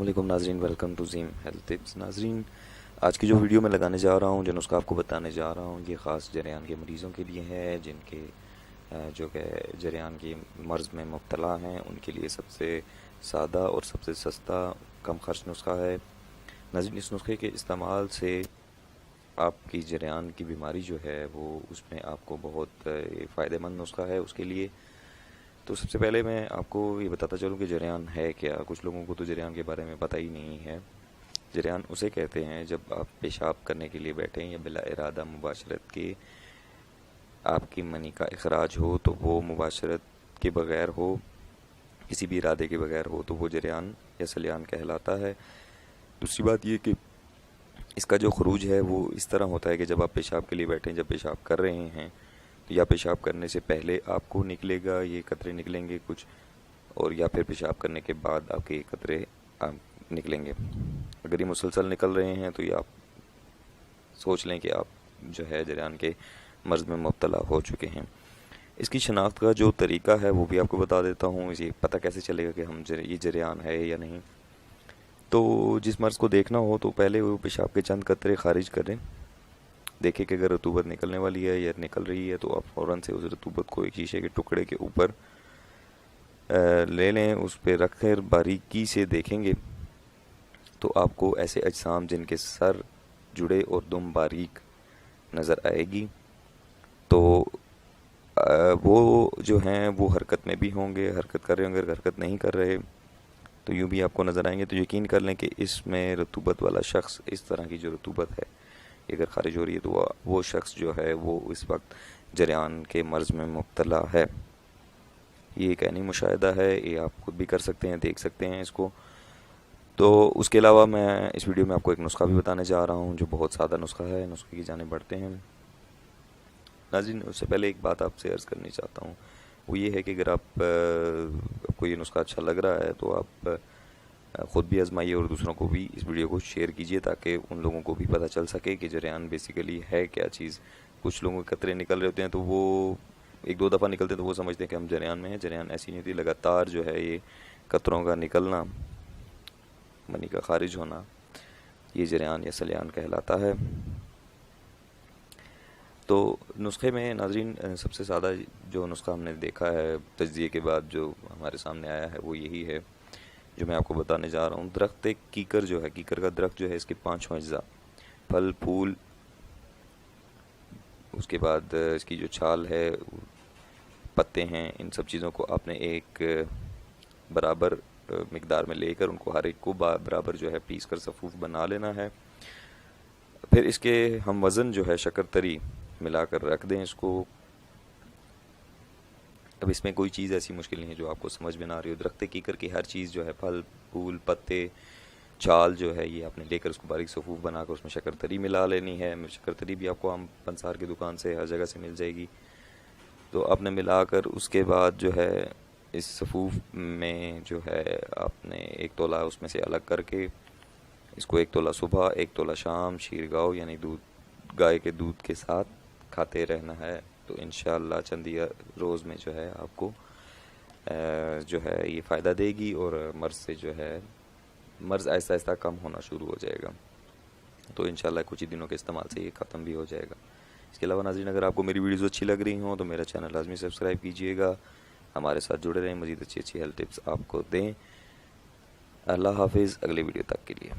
علیکم ناظرین، welcome to زیم health tips. ناظرین، آج کی جو ویڈیو میں لگانے جا رہا ہوں، جو نسخہ آپ کو بتانے جا رہا ہوں، یہ خاص جریان کے مریضوں کے لیے ہے جن کے جو کہ جریان کی مرض میں مبتلا ہیں، ان کے لیے سب سے سادہ اور سب سے سستا کم خرچ نسخہ ہے۔ ناظرین، اس نسخے کے استعمال سے آپ کی جریان کی بیماری جو ہے وہ اس میں آپ کو بہت فائدہ مند نسخہ ہے اس کے لیے۔ تو سب سے پہلے میں آپ کو یہ بتاتا چلوں کہ جریان ہے کیا۔ کچھ لوگوں کو تو جریان کے بارے میں پتہ ہی نہیں ہے۔ جریان اسے کہتے ہیں جب آپ پیشاب کرنے کے لیے بیٹھیں یا بلا ارادہ مباشرت کے آپ کی منی کا اخراج ہو تو وہ مباشرت کے بغیر ہو، کسی بھی ارادے کے بغیر ہو، تو وہ جریان یا سلیان کہلاتا ہے۔ دوسری بات یہ کہ اس کا جو خروج ہے وہ اس طرح ہوتا ہے کہ جب آپ پیشاب کے لیے بیٹھیں، جب پیشاب کر رہے ہیں تو یا پیشاب کرنے سے پہلے آپ کو نکلے گا، یہ قطرے نکلیں گے کچھ، اور یا پھر پیشاب کرنے کے بعد آپ کے یہ قطرے نکلیں گے۔ اگر یہ مسلسل نکل رہے ہیں تو یہ آپ سوچ لیں کہ آپ جو ہے جریان کے مرض میں مبتلا ہو چکے ہیں۔ اس کی شناخت کا جو طریقہ ہے وہ بھی آپ کو بتا دیتا ہوں، اسے پتہ کیسے چلے گا کہ یہ جریان ہے یا نہیں۔ تو جس مرض کو دیکھنا ہو تو پہلے وہ پیشاب کے چند قطرے خارج کریں، دیکھیں کہ اگر رطوبت نکلنے والی ہے یا نکل رہی ہے تو آپ فوراً سے اس رطوبت کو ایک شیشے کے ٹکڑے کے اوپر لے لیں، اس پہ رکھ کر باریکی سے دیکھیں گے تو آپ کو ایسے اجسام جن کے سر جڑے اور دم باریک نظر آئے گی، تو وہ جو ہیں وہ حرکت میں بھی ہوں گے، حرکت کر رہے ہوں گے۔ اگر حرکت نہیں کر رہے تو یوں بھی آپ کو نظر آئیں گے۔ تو یقین کر لیں کہ اس میں رطوبت والا شخص، اس طرح کی جو رطوبت ہے اگر خارج ہو رہی ہے تو وہ شخص جو ہے وہ اس وقت جریان کے مرض میں مبتلا ہے۔ یہ ایک عینی مشاہدہ ہے، یہ آپ خود بھی کر سکتے ہیں، دیکھ سکتے ہیں اس کو۔ تو اس کے علاوہ میں اس ویڈیو میں آپ کو ایک نسخہ بھی بتانے جا رہا ہوں جو بہت سادہ نسخہ ہے۔ نسخے کی جانب بڑھتے ہیں۔ ناظرین، اس سے پہلے ایک بات آپ سے عرض کرنی چاہتا ہوں، وہ یہ ہے کہ اگر آپ کو یہ نسخہ اچھا لگ رہا ہے تو آپ خود بھی آزمائیے اور دوسروں کو بھی اس ویڈیو کو شیئر کیجیے تاکہ ان لوگوں کو بھی پتہ چل سکے کہ جریان بیسیکلی ہے کیا چیز۔ کچھ لوگوں کے قطرے نکل رہے ہوتے ہیں تو وہ ایک دو دفعہ نکلتے ہیں تو وہ سمجھتے ہیں کہ ہم جریان میں ہیں۔ جریان ایسی نہیں ہوتی، لگاتار جو ہے یہ قطروں کا نکلنا، منی کا خارج ہونا، یہ جریان یا سلیان کہلاتا ہے۔ تو نسخے میں ناظرین سب سے سادہ جو نسخہ ہم نے دیکھا ہے تجزیے کے بعد جو ہمارے سامنے آیا ہے وہ یہی ہے جو میں آپ کو بتانے جا رہا ہوں۔ درخت کیکر جو ہے، کیکر کا درخت جو ہے، اس کے 5 اجزاء، پھل، پھول، اس کے بعد اس کی جو چھال ہے، پتے ہیں، ان سب چیزوں کو آپ نے ایک برابر مقدار میں لے کر ان کو ہر ایک کو برابر جو ہے پیس کر صفوف بنا لینا ہے۔ پھر اس کے ہم وزن جو ہے شکر تری ملا کر رکھ دیں اس کو۔ اب اس میں کوئی چیز ایسی مشکل نہیں ہے جو آپ کو سمجھ میں نہ آ رہی ہو۔ درخت کیکر کی ہر چیز جو ہے، پھل، پھول، پتے، چھال جو ہے، یہ آپ نے لے کر اس کو باریک صفوف بنا کر اس میں شکر تری ملا لینی ہے۔ شکر تری بھی آپ کو عام پنسار کی دکان سے ہر جگہ سے مل جائے گی۔ تو آپ نے ملا کر اس کے بعد جو ہے اس صفوف میں جو ہے آپ نے 1 تولہ اس میں سے الگ کر کے اس کو 1 تولہ صبح، 1 تولہ شام شیرگاؤ یعنی گائے کے دودھ کے ساتھ کھاتے رہنا ہے۔ تو انشاءاللہ چند روز میں جو ہے آپ کو جو ہے یہ فائدہ دے گی اور مرض سے جو ہے مرض آہستہ آہستہ کم ہونا شروع ہو جائے گا۔ تو انشاءاللہ کچھ ہی دنوں کے استعمال سے یہ ختم بھی ہو جائے گا۔ اس کے علاوہ ناظرین، اگر آپ کو میری ویڈیوز اچھی لگ رہی ہوں تو میرا چینل لازمی سبسکرائب کیجیے گا، ہمارے ساتھ جڑے رہیں، مزید اچھی ہیلتھ ٹپس آپ کو دیں۔ اللہ حافظ، اگلے ویڈیو تک کے لیے۔